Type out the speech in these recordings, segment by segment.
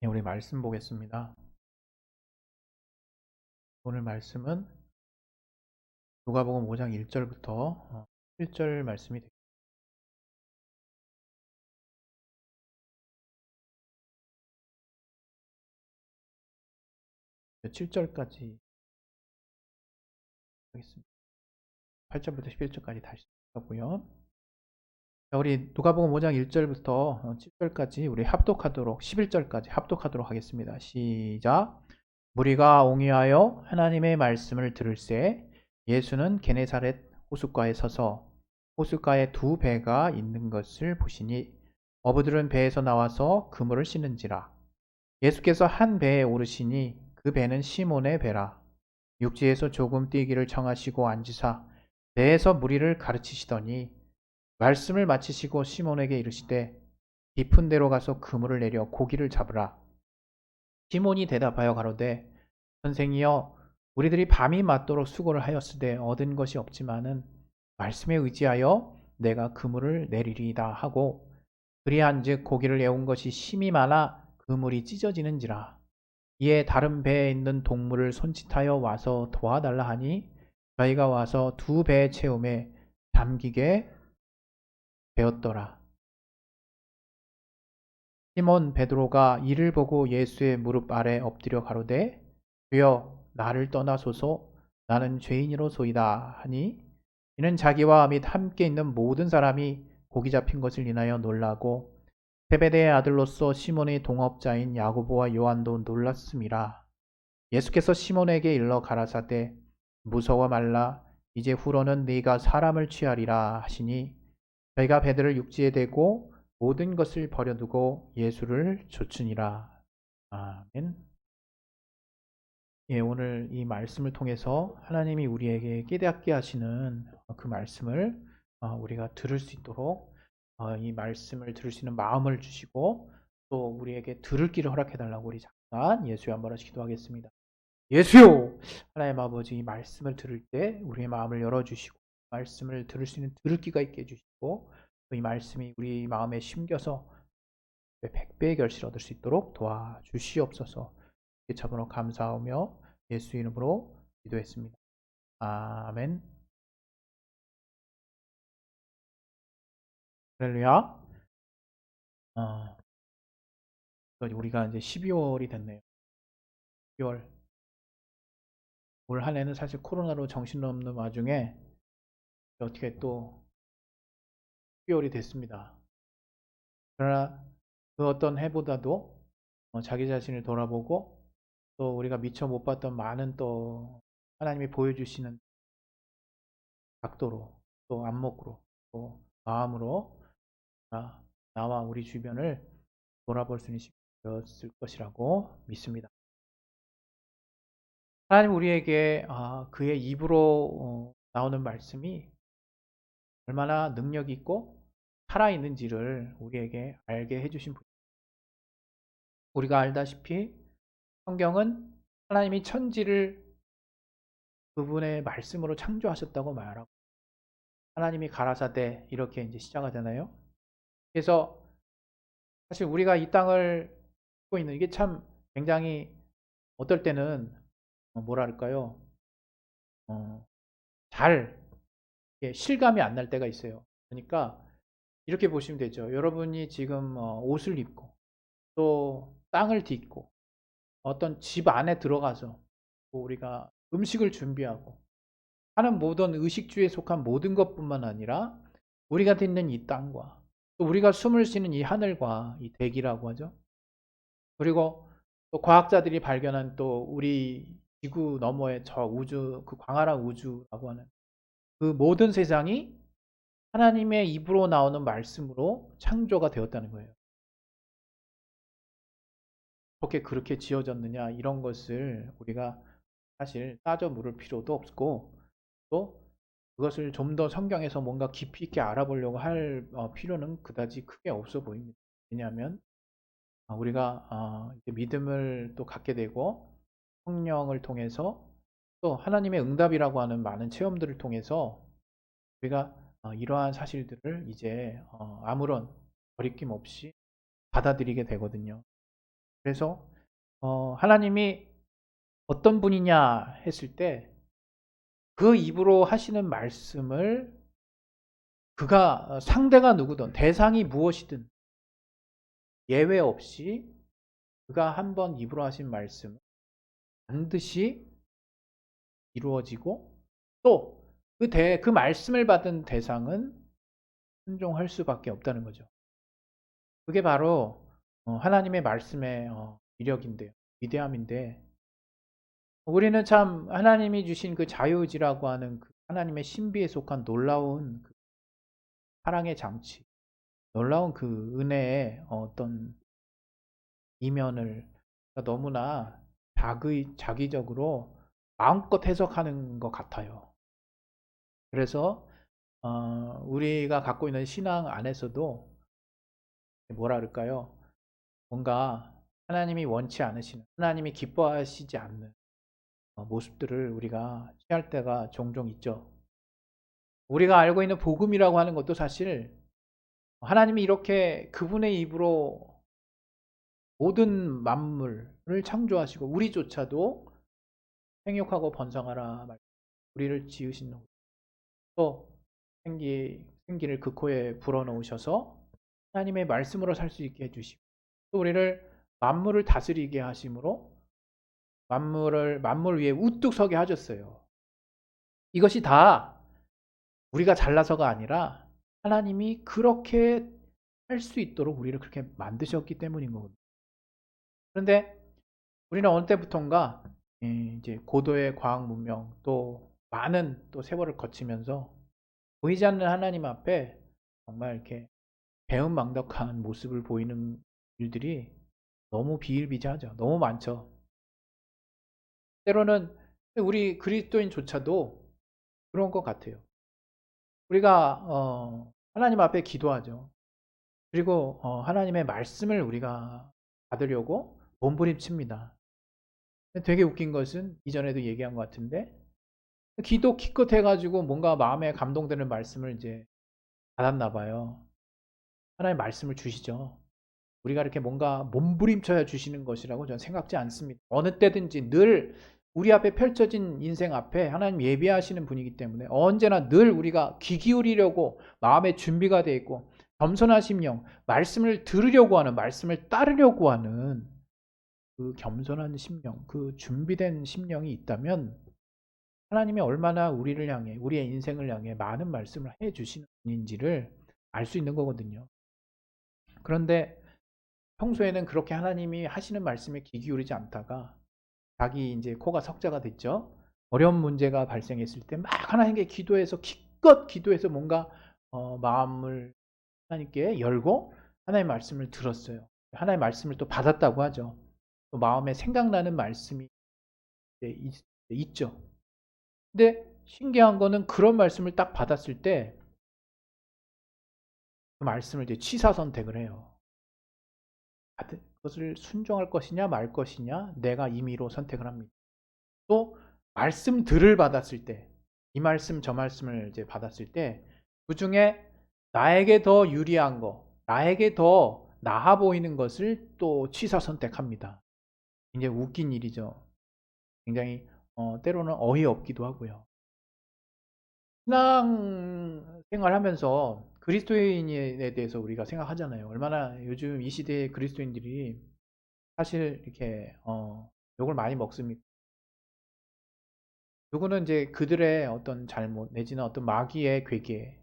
네, 우리 말씀 보겠습니다. 오늘 말씀은 누가복음 5장 1절부터 7절 말씀이 되겠습니다. 7절까지 하겠습니다. 8절부터 11절까지 다시 하고요. 우리 누가복음 5장 1절부터 7절까지 우리 합독하도록 11절까지 합독하도록 하겠습니다. 시작. 무리가 옹이하여 하나님의 말씀을 들을새 예수는 게네사렛 호숫가에 서서 호숫가에 두 배가 있는 것을 보시니 어부들은 배에서 나와서 그물을 씻는지라. 예수께서 한 배에 오르시니 그 배는 시몬의 배라. 육지에서 조금 뛰기를 청하시고 앉으사 배에서 무리를 가르치시더니 말씀을 마치시고 시몬에게 이르시되 깊은 데로 가서 그물을 내려 고기를 잡으라. 시몬이 대답하여 가로되 선생이여 우리들이 밤이 맞도록 수고를 하였으되 얻은 것이 없지만은 말씀에 의지하여 내가 그물을 내리리이다 하고 그리한즉 고기를 애운 것이 심이 많아 그물이 찢어지는지라. 이에 다른 배에 있는 동물을 손짓하여 와서 도와달라 하니 저희가 와서 두 배의 채움에 잠기게 되었더라. 시몬 베드로가 이를 보고 예수의 무릎 아래 엎드려 가로되 주여 나를 떠나소서 나는 죄인이로소이다 하니 이는 자기와 및 함께 있는 모든 사람이 고기 잡힌 것을 인하여 놀라고 세베대의 아들로서 시몬의 동업자인 야고보와 요한도 놀랐음이라. 예수께서 시몬에게 일러 가라사대 무서워 말라 이제 후로는 네가 사람을 취하리라 하시니 저희가 배들을 육지에 대고 모든 것을 버려두고 예수를 좇으니라. 아멘. 예, 오늘 이 말씀을 통해서 하나님이 우리에게 깨닫게 하시는 그 말씀을 우리가 들을 수 있도록 이 말씀을 들을 수 있는 마음을 주시고 또 우리에게 들을 길을 허락해 달라고 우리 잠깐 예수의 한번 하시 기도하겠습니다. 예수요! 하나님 아버지 이 말씀을 들을 때 우리의 마음을 열어주시고 말씀을 들을 수 있는 들을 귀가 있게 해주시고 또 이 말씀이 우리 마음에 심겨서 100배의 결실을 얻을 수 있도록 도와주시옵소서. 참으로 감사하며 예수 이름으로 기도했습니다. 아멘. 할렐루야. 우리가 이제 12월이 됐네요. 12월. 올 한 해는 사실 코로나로 정신없는 와중에 어떻게 또 12월이 됐습니다. 그러나 그 어떤 해보다도 자기 자신을 돌아보고 또 우리가 미처 못 봤던 많은 또 하나님이 보여주시는 각도로 또 안목으로 또 마음으로 나와 우리 주변을 돌아볼 수 있는 시간이 되었을 것이라고 믿습니다. 하나님 우리에게 그의 입으로 나오는 말씀이 얼마나 능력 있고 살아있는지를 우리에게 알게 해주신 분. 우리가 알다시피 성경은 하나님이 천지를 그분의 말씀으로 창조하셨다고 말하고 하나님이 가라사대 이렇게 이제 시작하잖아요. 그래서 사실 우리가 이 땅을 살고 있는 이게 참 굉장히 어떨 때는 뭐랄까요? 잘 실감이 안 날 때가 있어요. 그러니까 이렇게 보시면 되죠. 여러분이 지금 옷을 입고 또 땅을 딛고 어떤 집 안에 들어가서 우리가 음식을 준비하고 하는 모든 의식주에 속한 모든 것뿐만 아니라 우리가 딛는 이 땅과 또 우리가 숨을 쉬는 이 하늘과 이 대기라고 하죠. 그리고 또 과학자들이 발견한 또 우리 지구 너머의 저 우주, 그 광활한 우주라고 하는 그 모든 세상이 하나님의 입으로 나오는 말씀으로 창조가 되었다는 거예요. 어떻게 그렇게 지어졌느냐 이런 것을 우리가 사실 따져 물을 필요도 없고 또 그것을 좀 더 성경에서 뭔가 깊이 있게 알아보려고 할 필요는 그다지 크게 없어 보입니다. 왜냐하면 우리가 이제 믿음을 또 갖게 되고 성령을 통해서 또 하나님의 응답이라고 하는 많은 체험들을 통해서 우리가 이러한 사실들을 이제 아무런 거리낌 없이 받아들이게 되거든요. 그래서 하나님이 어떤 분이냐 했을 때 그 입으로 하시는 말씀을 그가 상대가 누구든 대상이 무엇이든 예외 없이 그가 한번 입으로 하신 말씀 반드시 이루어지고 또 그 말씀을 받은 대상은 순종할 수밖에 없다는 거죠. 그게 바로 하나님의 말씀의 위력인데요. 위대함인데 우리는 참 하나님이 주신 그 자유의지라고 하는 그 하나님의 신비에 속한 놀라운 그 사랑의 장치, 놀라운 그 은혜의 어떤 이면을 너무나 자기적으로 마음껏 해석하는 것 같아요. 그래서 우리가 갖고 있는 신앙 안에서도 뭐라 그럴까요? 뭔가 하나님이 원치 않으시는, 하나님이 기뻐하시지 않는 모습들을 우리가 취할 때가 종종 있죠. 우리가 알고 있는 복음이라고 하는 것도 사실 하나님이 이렇게 그분의 입으로 모든 만물을 창조하시고 우리조차도 생육하고 번성하라 우리를 지으신 또 생기를 그 코에 불어넣으셔서 하나님의 말씀으로 살 수 있게 해주시고 또 우리를 만물을 다스리게 하심으로 만물 위에 우뚝 서게 하셨어요. 이것이 다 우리가 잘나서가 아니라 하나님이 그렇게 할 수 있도록 우리를 그렇게 만드셨기 때문인 거거든요. 그런데 우리는 어느 때부턴가 이제 고도의 과학 문명 또 많은 또 세월을 거치면서 보이지 않는 하나님 앞에 정말 이렇게 배은망덕한 모습을 보이는 일들이 너무 비일비재하죠. 너무 많죠. 때로는 우리 그리스도인조차도 그런 것 같아요. 우리가 하나님 앞에 기도하죠. 그리고 하나님의 말씀을 우리가 받으려고 몸부림칩니다. 되게 웃긴 것은 이전에도 얘기한 것 같은데 기도 기껏 해가지고 뭔가 마음에 감동되는 말씀을 이제 받았나 봐요. 하나님 말씀을 주시죠. 우리가 이렇게 뭔가 몸부림쳐야 주시는 것이라고 저는 생각지 않습니다. 어느 때든지 늘 우리 앞에 펼쳐진 인생 앞에 하나님 예비하시는 분이기 때문에 언제나 늘 우리가 귀 기울이려고 마음의 준비가 되어 있고 겸손한 심령, 말씀을 들으려고 하는, 말씀을 따르려고 하는 그 겸손한 심령, 그 준비된 심령이 있다면 하나님이 얼마나 우리를 향해, 우리의 인생을 향해 많은 말씀을 해주시는 분인지를 알 수 있는 거거든요. 그런데 평소에는 그렇게 하나님이 하시는 말씀에 귀 기울이지 않다가 자기 이제 코가 석자가 됐죠. 어려운 문제가 발생했을 때 막 하나님께 기도해서 기껏 기도해서 뭔가 마음을 하나님께 열고 하나님의 말씀을 들었어요. 하나님의 말씀을 또 받았다고 하죠. 또 마음에 생각나는 말씀이 있죠. 근데 신기한 거는 그런 말씀을 딱 받았을 때 그 말씀을 이제 취사 선택을 해요. 그것을 순종할 것이냐 말 것이냐 내가 임의로 선택을 합니다. 또 말씀들을 받았을 때 이 말씀 저 말씀을 이제 받았을 때 그중에 나에게 더 유리한 거, 나에게 더 나아 보이는 것을 또 취사 선택합니다. 굉장히 웃긴 일이죠. 굉장히 때로는 어이없기도 하고요. 신앙 생활하면서 그리스도인에 대해서 우리가 생각하잖아요. 얼마나 요즘 이 시대의 그리스도인들이 사실 이렇게 욕을 많이 먹습니다. 누구는 이제 그들의 어떤 잘못 내지는 어떤 마귀의 괴계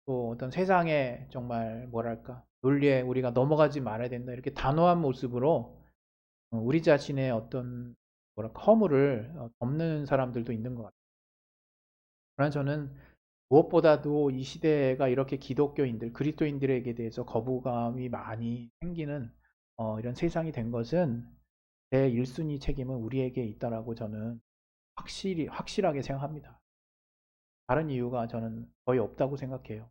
또 어떤 세상의 정말 뭐랄까 논리에 우리가 넘어가지 말아야 된다 이렇게 단호한 모습으로 우리 자신의 어떤 뭐랄까 허물을 덮는 사람들도 있는 것 같아요. 그러나 저는 무엇보다도 이 시대가 이렇게 기독교인들, 그리스도인들에게 대해서 거부감이 많이 생기는 이런 세상이 된 것은 제 1순위 책임은 우리에게 있다라고 저는 확실하게 생각합니다. 다른 이유가 저는 거의 없다고 생각해요.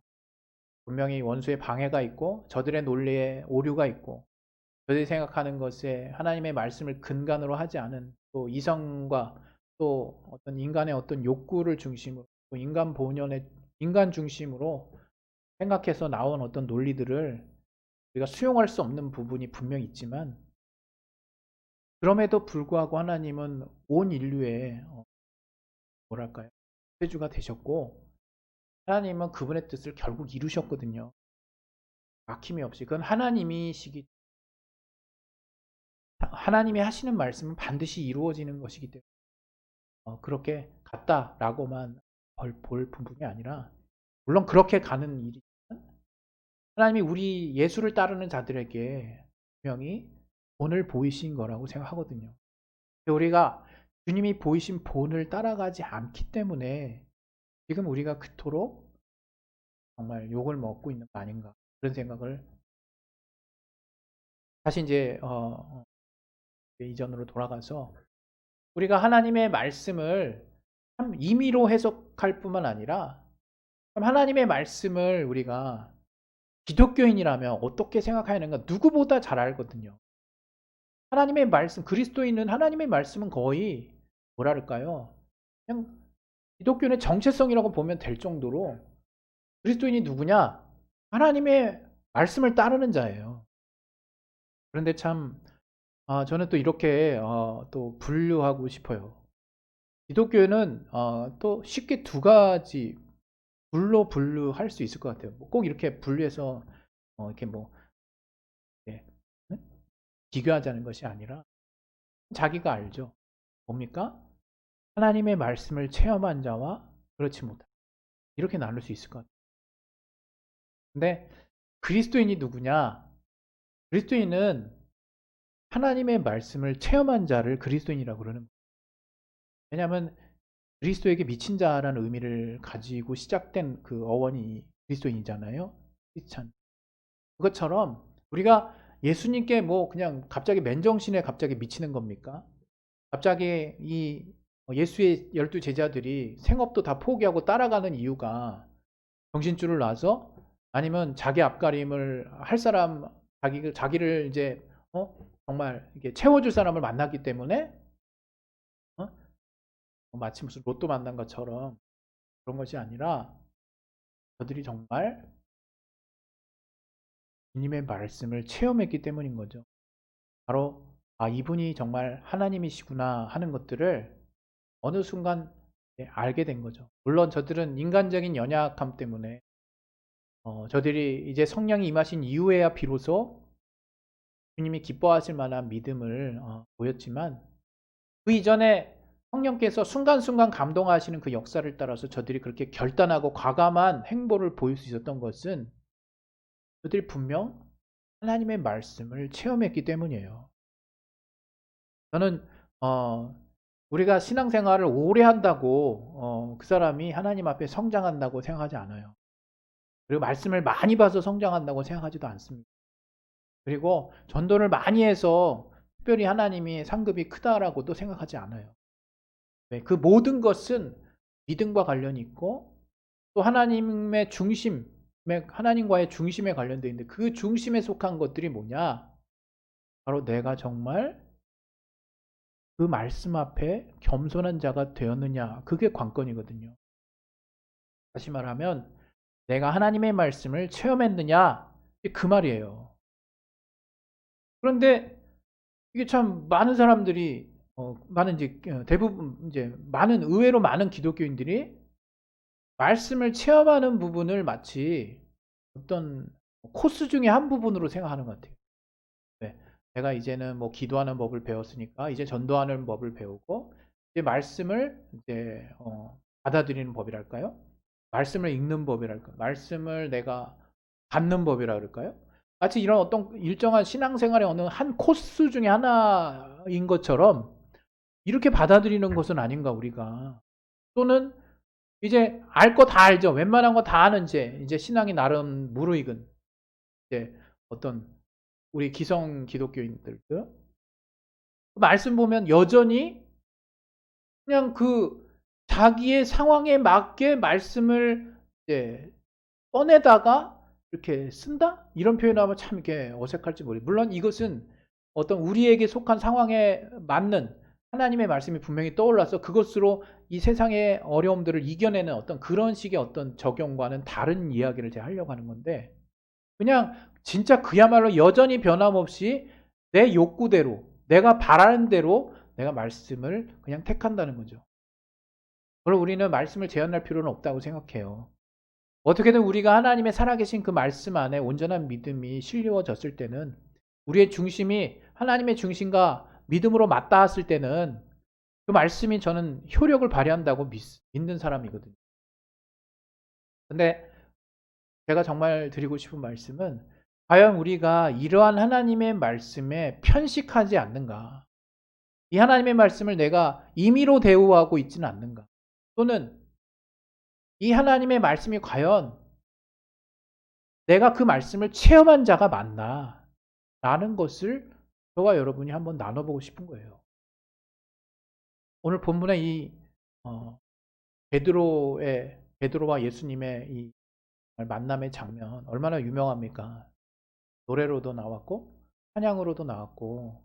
분명히 원수의 방해가 있고 저들의 논리에 오류가 있고 저들이 생각하는 것에 하나님의 말씀을 근간으로 하지 않은 또 이성과 또 어떤 인간의 어떤 욕구를 중심으로 또 인간 중심으로 생각해서 나온 어떤 논리들을 우리가 수용할 수 없는 부분이 분명히 있지만 그럼에도 불구하고 하나님은 온 인류의 뭐랄까요? 구세주가 되셨고 하나님은 그분의 뜻을 결국 이루셨거든요. 막힘이 없이. 그건 하나님이 하시는 말씀은 반드시 이루어지는 것이기 때문에 그렇게 갔다라고만 볼 부분이 아니라 물론 그렇게 가는 일이지만 하나님이 우리 예수를 따르는 자들에게 분명히 본을 보이신 거라고 생각하거든요. 우리가 주님이 보이신 본을 따라가지 않기 때문에 지금 우리가 그토록 정말 욕을 먹고 있는 거 아닌가 그런 생각을 다시 이제 이전으로 돌아가서 우리가 하나님의 말씀을 참 임의로 해석할 뿐만 아니라 하나님의 말씀을 우리가 기독교인이라면 어떻게 생각하는가 누구보다 잘 알거든요. 하나님의 말씀, 그리스도인은 하나님의 말씀은 거의 뭐라 그럴까요? 그냥 기독교의 정체성이라고 보면 될 정도로 그리스도인이 누구냐? 하나님의 말씀을 따르는 자예요. 그런데 참 저는 또 이렇게 또 분류하고 싶어요. 기독교는 또 쉽게 두 가지 불로 분류할 수 있을 것 같아요. 꼭 이렇게 분류해서 이렇게 뭐 예, 비교하자는 것이 아니라 자기가 알죠. 뭡니까? 하나님의 말씀을 체험한 자와 그렇지 못한 이렇게 나눌 수 있을 것 같아요. 근데 그리스도인이 누구냐? 그리스도인은 하나님의 말씀을 체험한 자를 그리스도인이라고 그러는 거예요. 왜냐하면 그리스도에게 미친 자라는 의미를 가지고 시작된 그 어원이 그리스도인이잖아요. 크리스찬. 그것처럼 우리가 예수님께 뭐 그냥 갑자기 맨정신에 갑자기 미치는 겁니까? 갑자기 이 예수의 12 제자들이 생업도 다 포기하고 따라가는 이유가 정신줄을 놔서 아니면 자기 앞가림을 할 사람 자기를 이제 정말 이게 채워줄 사람을 만났기 때문에 마치 무슨 로또 만난 것처럼 그런 것이 아니라 저들이 정말 주님의 말씀을 체험했기 때문인 거죠. 바로 이분이 정말 하나님이시구나 하는 것들을 어느 순간 알게 된 거죠. 물론 저들은 인간적인 연약함 때문에 저들이 이제 성령이 임하신 이후에야 비로소 주님이 기뻐하실 만한 믿음을 보였지만 그 이전에 성령께서 순간순간 감동하시는 그 역사를 따라서 저들이 그렇게 결단하고 과감한 행보를 보일 수 있었던 것은 저들이 분명 하나님의 말씀을 체험했기 때문이에요. 저는 우리가 신앙생활을 오래 한다고 그 사람이 하나님 앞에 성장한다고 생각하지 않아요. 그리고 말씀을 많이 봐서 성장한다고 생각하지도 않습니다. 그리고 전도를 많이 해서 특별히 하나님이 상급이 크다라고도 생각하지 않아요. 그 모든 것은 믿음과 관련이 있고 또 하나님의 하나님과의 중심에 관련되어 있는데 그 중심에 속한 것들이 뭐냐? 바로 내가 정말 그 말씀 앞에 겸손한 자가 되었느냐? 그게 관건이거든요. 다시 말하면 내가 하나님의 말씀을 체험했느냐? 그 말이에요. 그런데 이게 참 많은 사람들이 많은 이제 대부분 이제 의외로 많은 기독교인들이 말씀을 체험하는 부분을 마치 어떤 코스 중에 한 부분으로 생각하는 것 같아요. 네. 내가 이제는 뭐 기도하는 법을 배웠으니까 이제 전도하는 법을 배우고 이제 말씀을 이제 받아들이는 법이랄까요? 말씀을 읽는 법이랄까? 말씀을 내가 받는 법이라 그럴까요? 마치 이런 어떤 일정한 신앙생활의 어느 한 코스 중에 하나인 것처럼 이렇게 받아들이는 것은 아닌가 우리가. 또는 이제 알 거 다 알죠. 웬만한 거 다 아는 이제 신앙이 나름 무르익은 이제 어떤 우리 기성 기독교인들도 말씀 보면 여전히 그냥 그 자기의 상황에 맞게 말씀을 이제 꺼내다가 이렇게 쓴다? 이런 표현하면 참 이렇게 어색할지 모르겠어요. 물론 이것은 어떤 우리에게 속한 상황에 맞는 하나님의 말씀이 분명히 떠올라서 그것으로 이 세상의 어려움들을 이겨내는 어떤 그런 식의 어떤 적용과는 다른 이야기를 제가 하려고 하는 건데 그냥 진짜 그야말로 여전히 변함없이 내 욕구대로 내가 바라는 대로 내가 말씀을 그냥 택한다는 거죠. 그럼 우리는 말씀을 제한할 필요는 없다고 생각해요. 어떻게든 우리가 하나님의 살아계신 그 말씀 안에 온전한 믿음이 실려졌을 때는, 우리의 중심이 하나님의 중심과 믿음으로 맞닿았을 때는 그 말씀이 저는 효력을 발휘한다고 믿는 사람이거든요. 근데 제가 정말 드리고 싶은 말씀은, 과연 우리가 이러한 하나님의 말씀에 편식하지 않는가? 이 하나님의 말씀을 내가 임의로 대우하고 있지는 않는가? 또는 이 하나님의 말씀이 과연 내가 그 말씀을 체험한 자가 맞나? 라는 것을 저와 여러분이 한번 나눠보고 싶은 거예요. 오늘 본문의 이 베드로와 예수님의 이 만남의 장면 얼마나 유명합니까? 노래로도 나왔고 찬양으로도 나왔고,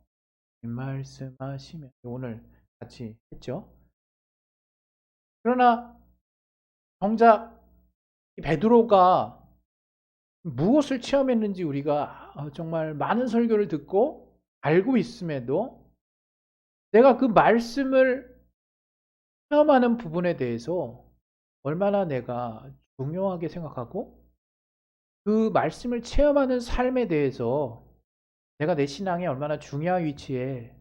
말씀하시면 오늘 같이 했죠. 그러나 정작 베드로가 무엇을 체험했는지 우리가 정말 많은 설교를 듣고 알고 있음에도 내가 그 말씀을 체험하는 부분에 대해서 얼마나 내가 중요하게 생각하고, 그 말씀을 체험하는 삶에 대해서 내가 내 신앙에 얼마나 중요한 위치에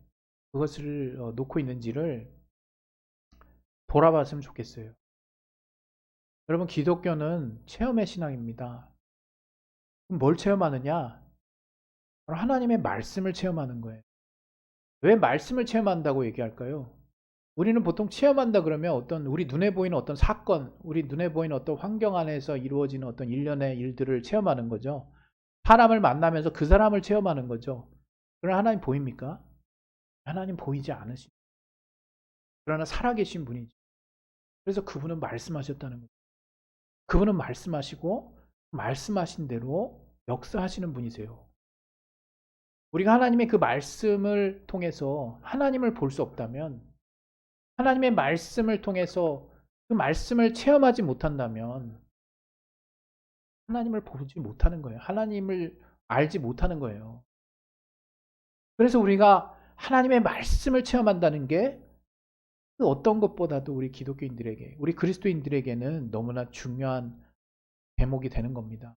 그것을 놓고 있는지를 돌아봤으면 좋겠어요. 여러분, 기독교는 체험의 신앙입니다. 그럼 뭘 체험하느냐? 바로 하나님의 말씀을 체험하는 거예요. 왜 말씀을 체험한다고 얘기할까요? 우리는 보통 체험한다 그러면 어떤 우리 눈에 보이는 어떤 사건, 우리 눈에 보이는 어떤 환경 안에서 이루어지는 어떤 일련의 일들을 체험하는 거죠. 사람을 만나면서 그 사람을 체험하는 거죠. 그러나 하나님 보입니까? 하나님 보이지 않으십니다. 그러나 살아계신 분이죠. 그래서 그분은 말씀하셨다는 거죠. 그분은 말씀하시고 말씀하신 대로 역사하시는 분이세요. 우리가 하나님의 그 말씀을 통해서 하나님을 볼 수 없다면, 하나님의 말씀을 통해서 그 말씀을 체험하지 못한다면 하나님을 보지 못하는 거예요. 하나님을 알지 못하는 거예요. 그래서 우리가 하나님의 말씀을 체험한다는 게 그 어떤 것보다도 우리 기독교인들에게, 우리 그리스도인들에게는 너무나 중요한 대목이 되는 겁니다.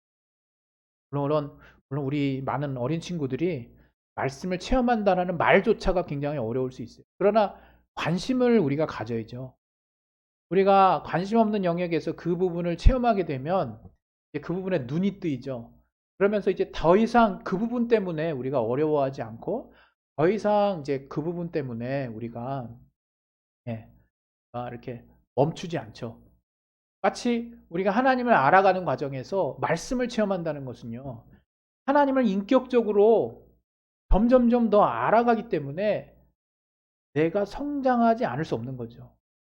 물론 우리 많은 어린 친구들이 말씀을 체험한다는 말조차가 굉장히 어려울 수 있어요. 그러나 관심을 우리가 가져야죠. 우리가 관심 없는 영역에서 그 부분을 체험하게 되면 그 부분에 눈이 뜨이죠. 그러면서 이제 더 이상 그 부분 때문에 우리가 어려워하지 않고, 더 이상 이제 그 부분 때문에 우리가 이렇게 멈추지 않죠. 마치 우리가 하나님을 알아가는 과정에서 말씀을 체험한다는 것은요, 하나님을 인격적으로 점점점 더 알아가기 때문에 내가 성장하지 않을 수 없는 거죠.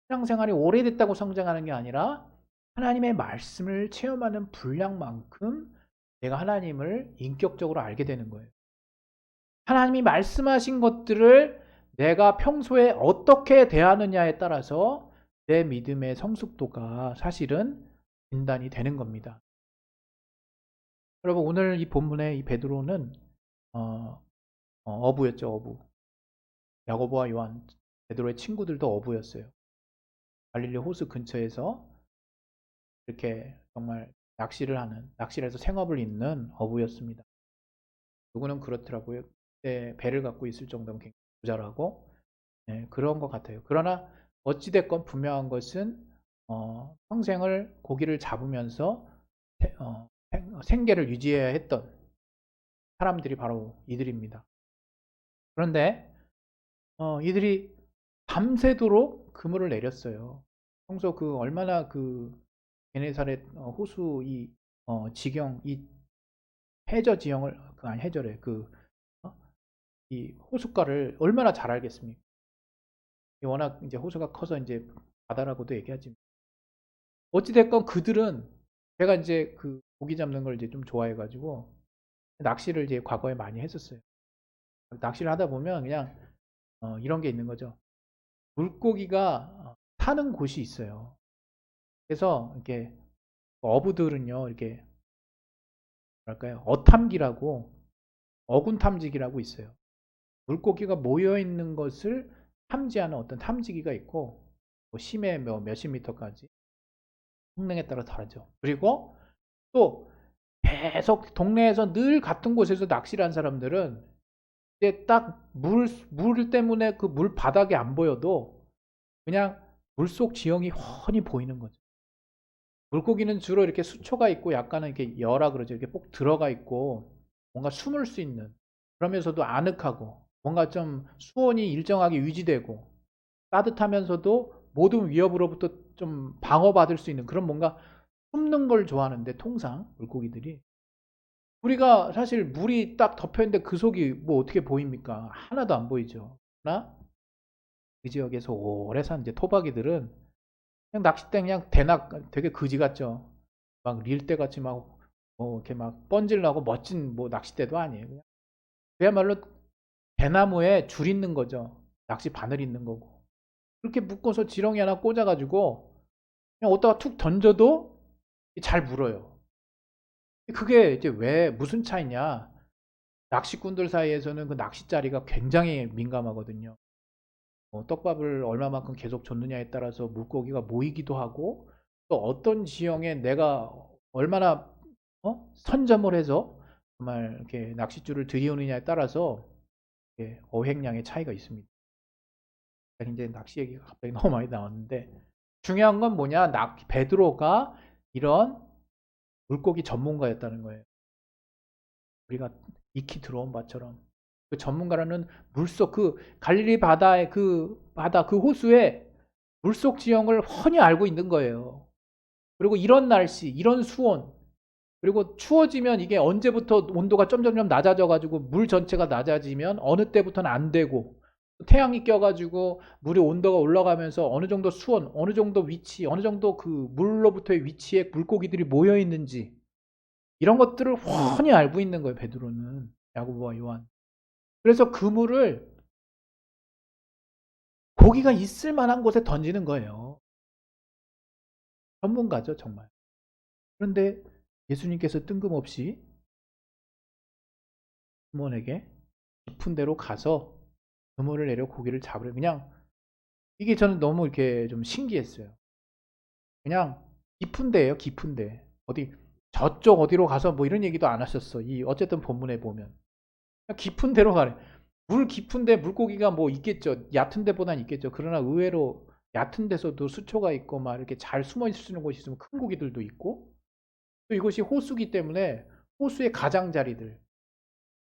신앙생활이 오래됐다고 성장하는 게 아니라 하나님의 말씀을 체험하는 분량만큼 내가 하나님을 인격적으로 알게 되는 거예요. 하나님이 말씀하신 것들을 내가 평소에 어떻게 대하느냐에 따라서 내 믿음의 성숙도가 사실은 진단이 되는 겁니다. 여러분, 오늘 이 본문의 이 베드로는 어부였죠. 어부. 야고보와 요한, 베드로의 친구들도 어부였어요. 갈릴리 호수 근처에서 이렇게 정말 낚시를 해서 생업을 잇는 어부였습니다. 누구는 그렇더라고요. 그때 배를 갖고 있을 정도면 굉장히 부자라고, 그런 것 같아요. 그러나 어찌됐건 분명한 것은 평생을 고기를 잡으면서 생계를 유지해야 했던 사람들이 바로 이들입니다. 그런데 이들이 밤새도록 그물을 내렸어요. 평소 그 얼마나 그 게네사렛 호수 이 지경, 이 해저 지형을, 아니 해저래, 이 호숫가를 얼마나 잘 알겠습니까? 워낙 이제 호수가 커서 이제 바다라고도 얘기하지. 어찌됐건 그들은, 제가 이제 그 고기 잡는 걸 이제 좀 좋아해가지고 낚시를 이제 과거에 많이 했었어요. 낚시를 하다 보면 그냥 이런 게 있는 거죠. 물고기가 사는 곳이 있어요. 그래서 이렇게 어부들은요, 이렇게 뭐랄까요, 어탐기라고, 어군 탐지기라고 있어요. 물고기가 모여 있는 것을 탐지하는 어떤 탐지기가 있고, 뭐 심해 몇십 미터까지 성능에 따라 다르죠. 그리고 또 계속 동네에서 늘 같은 곳에서 낚시를 한 사람들은 이제 딱 물 때문에 그 물 바닥이 안 보여도 그냥 물속 지형이 훤히 보이는 거죠. 물고기는 주로 이렇게 수초가 있고 약간은 이렇게 열라 그러죠. 이렇게 꼭 들어가 있고 뭔가 숨을 수 있는, 그러면서도 아늑하고 뭔가 좀 수온이 일정하게 유지되고 따뜻하면서도 모든 위협으로부터 좀 방어받을 수 있는 그런 뭔가 숨는 걸 좋아하는데, 통상 물고기들이 우리가 사실 물이 딱 덮여있는데 그 속이 뭐 어떻게 보입니까? 하나도 안 보이죠. 그러나 그 지역에서 오래 산 이제 토박이들은 그냥 낚싯대 그냥 대낙 되게 그지 같죠. 막 릴대 같이 막 이렇게 막 번질나고 멋진 뭐 낚싯대도 아니에요. 그야말로 대나무에 줄 있는 거죠. 낚시 바늘 있는 거고. 그렇게 묶어서 지렁이 하나 꽂아가지고 그냥 어디다가 툭 던져도 잘 물어요. 그게 이제 왜 무슨 차이냐? 낚시꾼들 사이에서는 그 낚싯자리가 굉장히 민감하거든요. 떡밥을 얼마만큼 계속 줬느냐에 따라서 물고기가 모이기도 하고, 또 어떤 지형에 내가 얼마나 선점을 해서 정말 이렇게 낚싯줄을 들이우느냐에 따라서 어획량의 차이가 있습니다. 이제 낚시 얘기가 갑자기 너무 많이 나왔는데, 중요한 건 뭐냐? 베드로가 이런 물고기 전문가였다는 거예요. 우리가 익히 들어온 바처럼 그 전문가라는 물속 그 갈릴리 바다의 그 바다 그 호수에 물속 지형을 훤히 알고 있는 거예요. 그리고 이런 날씨, 이런 수온, 그리고 추워지면 이게 언제부터 온도가 점점점 낮아져 가지고 물 전체가 낮아지면 어느 때부터는 안 되고, 태양이 껴가지고 물의 온도가 올라가면서 어느 정도 수온, 어느 정도 위치, 어느 정도 그 물로부터의 위치에 물고기들이 모여 있는지, 이런 것들을 훤히 알고 있는 거예요. 베드로는, 야고보와 요한. 그래서 그물을 고기가 있을 만한 곳에 던지는 거예요. 전문가죠, 정말. 그런데 예수님께서 뜬금없이 시몬에게 깊은 데로 가서 그물을 내려 고기를 잡으려, 그냥 이게 저는 너무 이렇게 좀 신기했어요. 그냥 깊은 데예요, 깊은 데. 어디 저쪽 어디로 가서 뭐 이런 얘기도 안 하셨어. 이 어쨌든 본문에 보면 깊은 데로 가래. 물 깊은데 물고기가 뭐 있겠죠. 얕은 데보단 있겠죠. 그러나 의외로 얕은 데서도 수초가 있고 막 이렇게 잘 숨어 있을 수 있는 곳이 있으면 큰 고기들도 있고, 또 이곳이 호수기 때문에 호수의 가장자리들,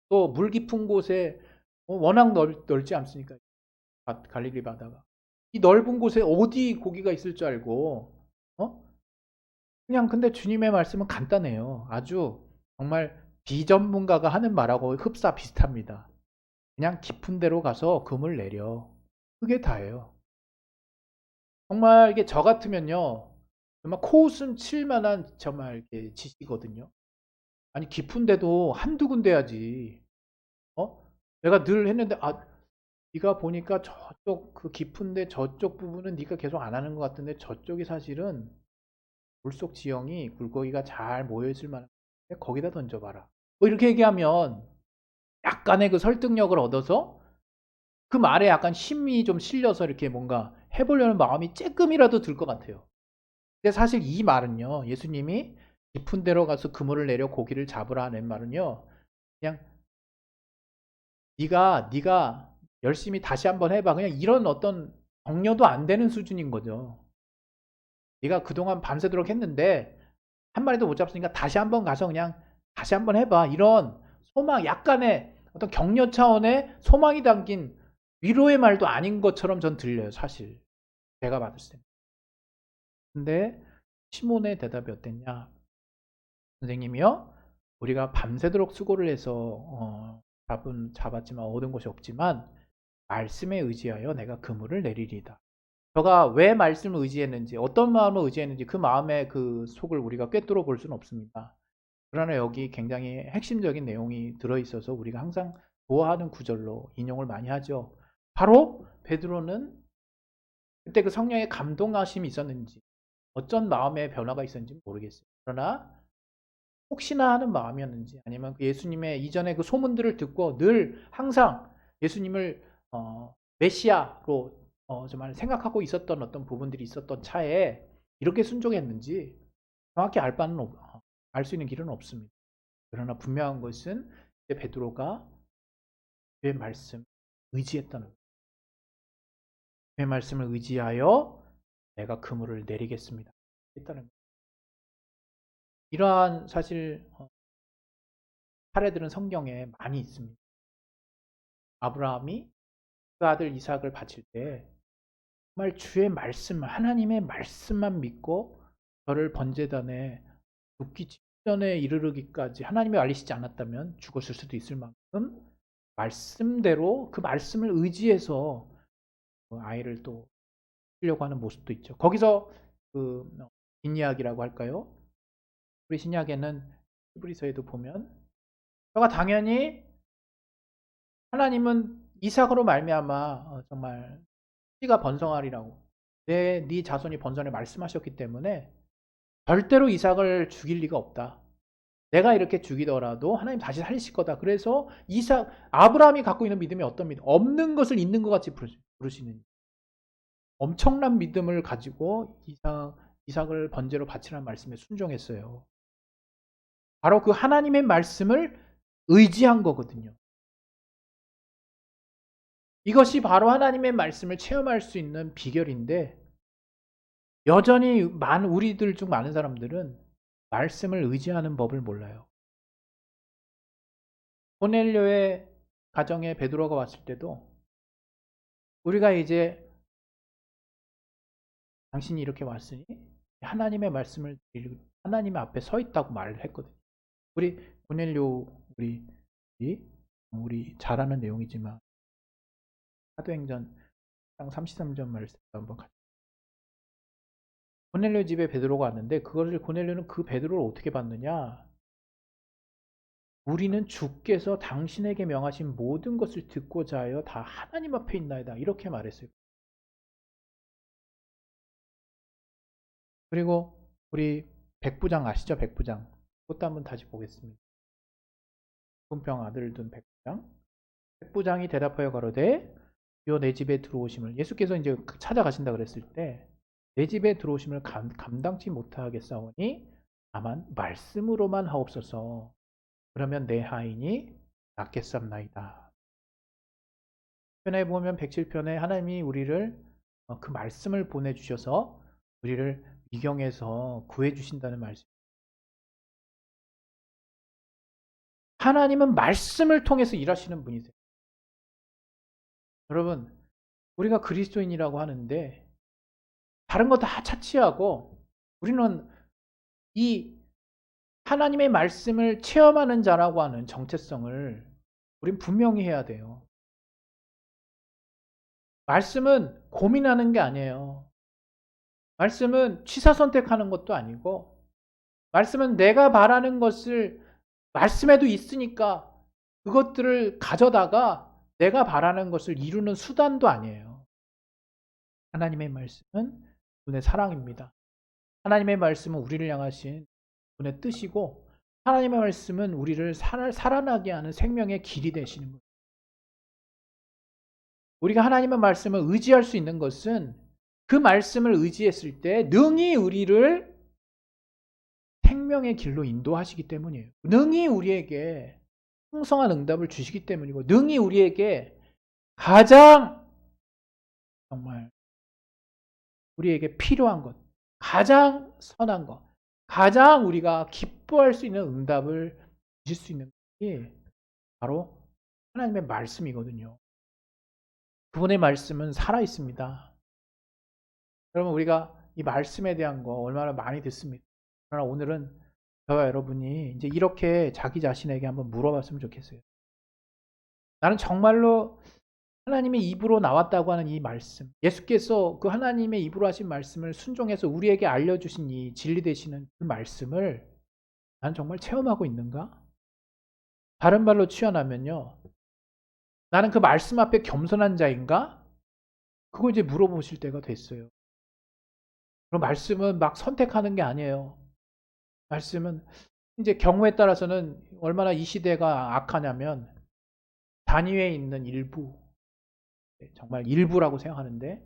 또 물 깊은 곳에 워낙 넓지 않습니까? 갈릴리 바다가. 이 넓은 곳에 어디 고기가 있을 줄 알고, 그냥 근데 주님의 말씀은 간단해요. 아주 정말 비전문가가 하는 말하고 흡사 비슷합니다. 그냥 깊은 데로 가서 금을 내려. 그게 다예요. 정말 이게 저 같으면요, 정말 코웃음 칠 만한 정말 이렇게 짓이거든요. 아니 깊은 데도 한두 군데야지. 내가 늘 했는데, 네가 보니까 저쪽 그 깊은데 저쪽 부분은 네가 계속 안 하는 것 같은데 저쪽이 사실은 물속 지형이 물고기가 잘 모여 있을 만한 거기다 던져봐라. 뭐 이렇게 얘기하면 약간의 그 설득력을 얻어서 그 말에 약간 힘이 좀 실려서 이렇게 뭔가 해보려는 마음이 조금이라도 들 것 같아요. 근데 사실 이 말은요, 예수님이 깊은 데로 가서 그물을 내려 고기를 잡으라 하는 말은요, 그냥 네가 열심히 다시 한번 해봐, 그냥 이런 어떤 격려도 안 되는 수준인 거죠. 네가 그동안 밤새도록 했는데 한 마리도 못 잡았으니까 다시 한번 가서 그냥 다시 한번 해봐, 이런 소망, 약간의 어떤 격려 차원의 소망이 담긴 위로의 말도 아닌 것처럼 전 들려요, 사실 제가 받았을 때. 근데 시몬의 대답이 어땠냐? 선생님이요, 우리가 밤새도록 수고를 해서 잡았지만 얻은 것이 없지만 말씀에 의지하여 내가 그물을 내리리다. 저가 왜 말씀을 의지했는지, 어떤 마음을 의지했는지 그 마음의 그 속을 우리가 꿰뚫어 볼 수는 없습니다. 그러나 여기 굉장히 핵심적인 내용이 들어있어서 우리가 항상 좋아하는 구절로 인용을 많이 하죠. 바로 베드로는 그때 그 성령의 감동하심이 있었는지 어쩐 마음의 변화가 있었는지 모르겠어요. 그러나 혹시나 하는 마음이었는지, 아니면 예수님의 이전에 그 소문들을 듣고 늘 항상 예수님을 메시아로 정말 생각하고 있었던 어떤 부분들이 있었던 차에 이렇게 순종했는지 정확히 알 수 있는 길은 없습니다. 그러나 분명한 것은 베드로가 주의 말씀 의지했다는 거예요. 주의 말씀을 의지하여 내가 그물을 내리겠습니다. 했다는 거예요. 이러한 사실 사례들은 성경에 많이 있습니다. 아브라함이 그 아들 이삭을 바칠 때 정말 주의 말씀, 하나님의 말씀만 믿고 저를 번제단에 죽기 직전에 이르르기까지 하나님이 알리시지 않았다면 죽었을 수도 있을 만큼 말씀대로 그 말씀을 의지해서 아이를 또 키우려고 하는 모습도 있죠. 거기서 그 뒷이야기라고 할까요? 우리 신약에는 히브리서에도 보면 저가 당연히 하나님은 이삭으로 말미암아 정말 씨가 번성하리라고 네 자손이 번성해 말씀하셨기 때문에 절대로 이삭을 죽일 리가 없다. 내가 이렇게 죽이더라도 하나님 다시 살리실 거다. 그래서 아브라함이 갖고 있는 믿음이 어떤 믿음? 없는 것을 있는 것 같이 부르시는 엄청난 믿음을 가지고 이삭을 번제로 바치라는 말씀에 순종했어요. 바로 그 하나님의 말씀을 의지한 거거든요. 이것이 바로 하나님의 말씀을 체험할 수 있는 비결인데 여전히 우리들 중 많은 사람들은 말씀을 의지하는 법을 몰라요. 고넬료의 가정에 베드로가 왔을 때도 우리가 이제 당신이 이렇게 왔으니 하나님의 말씀을 하나님 앞에 서 있다고 말을 했거든요. 우리 고넬료 우리 잘 아는 내용이지만 사도행전 33절 말씀 한번 같이. 고넬료 집에 베드로가 왔는데 그것을 고넬료는 그 베드로를 어떻게 봤느냐? 우리는 주께서 당신에게 명하신 모든 것을 듣고자 하여 다 하나님 앞에 있나이다. 이렇게 말했어요. 그리고 우리 백부장 아시죠? 백부장. 그것도 한번 다시 보겠습니다. 분평 아들을 둔 백부장. 백부장이 대답하여 가로되 주여 내 집에 들어오심을 예수께서 이제 찾아가신다 그랬을 때 내 집에 들어오심을 감당치 못하겠사오니 다만 말씀으로만 하옵소서. 그러면 내 하인이 낫겠삼나이다. 편에 보면 107편에 하나님이 우리를 그 말씀을 보내주셔서 우리를 미경에서 구해주신다는 말씀. 하나님은 말씀을 통해서 일하시는 분이세요. 여러분, 우리가 그리스도인이라고 하는데 다른 거 다 차치하고 우리는 이 하나님의 말씀을 체험하는 자라고 하는 정체성을 우린 분명히 해야 돼요. 말씀은 고민하는 게 아니에요. 말씀은 취사 선택하는 것도 아니고 말씀은 내가 바라는 것을 말씀에도 있으니까 그것들을 가져다가 내가 바라는 것을 이루는 수단도 아니에요. 하나님의 말씀은 분의 사랑입니다. 하나님의 말씀은 우리를 향하신 분의 뜻이고 하나님의 말씀은 우리를 살아나게 하는 생명의 길이 되시는 거예요. 우리가 하나님의 말씀을 의지할 수 있는 것은 그 말씀을 의지했을 때 능히 우리를 생명의 길로 인도하시기 때문이에요. 능히 우리에게 풍성한 응답을 주시기 때문이고 능히 우리에게 가장 정말 우리에게 필요한 것, 가장 선한 것, 가장 우리가 기뻐할 수 있는 응답을 주실 수 있는 것이 바로 하나님의 말씀이거든요. 그분의 말씀은 살아있습니다. 여러분 우리가 이 말씀에 대한 거 얼마나 많이 듣습니다. 그러나 오늘은 저와 여러분이 이제 이렇게 자기 자신에게 한번 물어봤으면 좋겠어요. 나는 정말로 하나님의 입으로 나왔다고 하는 이 말씀, 예수께서 그 하나님의 입으로 하신 말씀을 순종해서 우리에게 알려주신 이 진리 되시는 그 말씀을 난 정말 체험하고 있는가? 다른 말로 취하면요, 나는 그 말씀 앞에 겸손한 자인가? 그거 이제 물어보실 때가 됐어요. 그럼 말씀은 막 선택하는 게 아니에요. 말씀은 이제 경우에 따라서는 얼마나 이 시대가 악하냐면 단위에 있는 일부, 정말 일부라고 생각하는데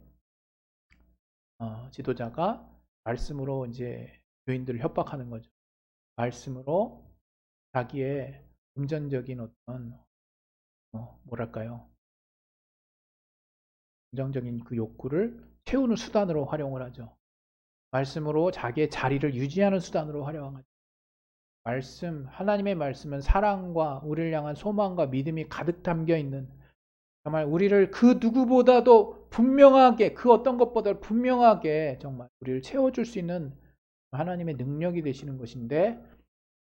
지도자가 말씀으로 이제 교인들을 협박하는 거죠. 말씀으로 자기의 금전적인 어떤 뭐랄까요? 긍정적인 그 욕구를 채우는 수단으로 활용을 하죠. 말씀으로 자기의 자리를 유지하는 수단으로 활용하죠. 하나님의 말씀은 사랑과 우리를 향한 소망과 믿음이 가득 담겨 있는, 정말 우리를 그 누구보다도 분명하게, 그 어떤 것보다 분명하게 정말 우리를 채워줄 수 있는 하나님의 능력이 되시는 것인데,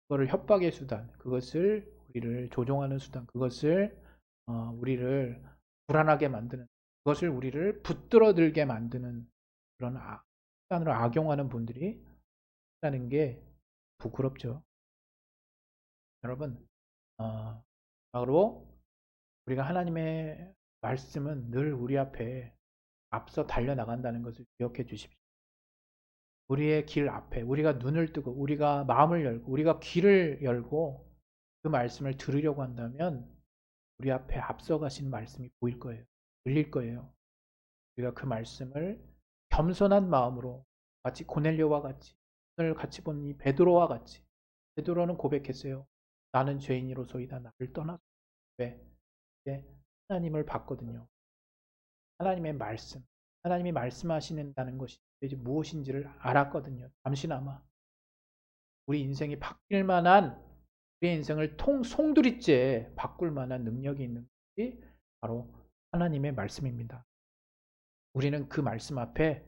그거를 협박의 수단, 그것을 우리를 조종하는 수단, 그것을 우리를 불안하게 만드는, 그것을 우리를 붙들어들게 만드는 그런 수단으로 악용하는 분들이 있다는 게 부끄럽죠. 여러분, 바로 우리가 하나님의 말씀은 늘 우리 앞에 앞서 달려나간다는 것을 기억해 주십시오. 우리의 길 앞에 우리가 눈을 뜨고 우리가 마음을 열고 우리가 귀를 열고 그 말씀을 들으려고 한다면 우리 앞에 앞서가신 말씀이 보일 거예요. 들릴 거예요. 우리가 그 말씀을 겸손한 마음으로, 마치 고넬료와 같이, 오늘 같이 본 이 베드로와 같이, 베드로는 고백했어요. 나는 죄인이로소이다. 나를 떠나서. 왜? 하나님을 봤거든요. 하나님의 말씀, 하나님이 말씀하시는다는 것이 무엇인지를 알았거든요. 잠시나마 우리 인생이 바뀔 만한, 우리의 인생을 송두리째 바꿀 만한 능력이 있는 것이 바로 하나님의 말씀입니다. 우리는 그 말씀 앞에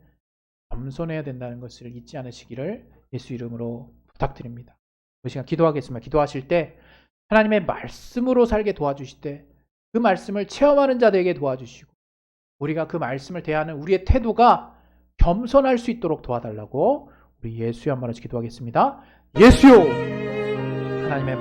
겸손해야 된다는 것을 잊지 않으시기를 예수 이름으로 부탁드립니다. 이 시간 기도하겠습니다. 기도하실 때 하나님의 말씀으로 살게 도와주실 때 그 말씀을 체험하는 자들에게 도와주시고, 우리가 그 말씀을 대하는 우리의 태도가 겸손할 수 있도록 도와달라고 우리 예수의 한 말씩 기도하겠습니다. 예수요! 하나님의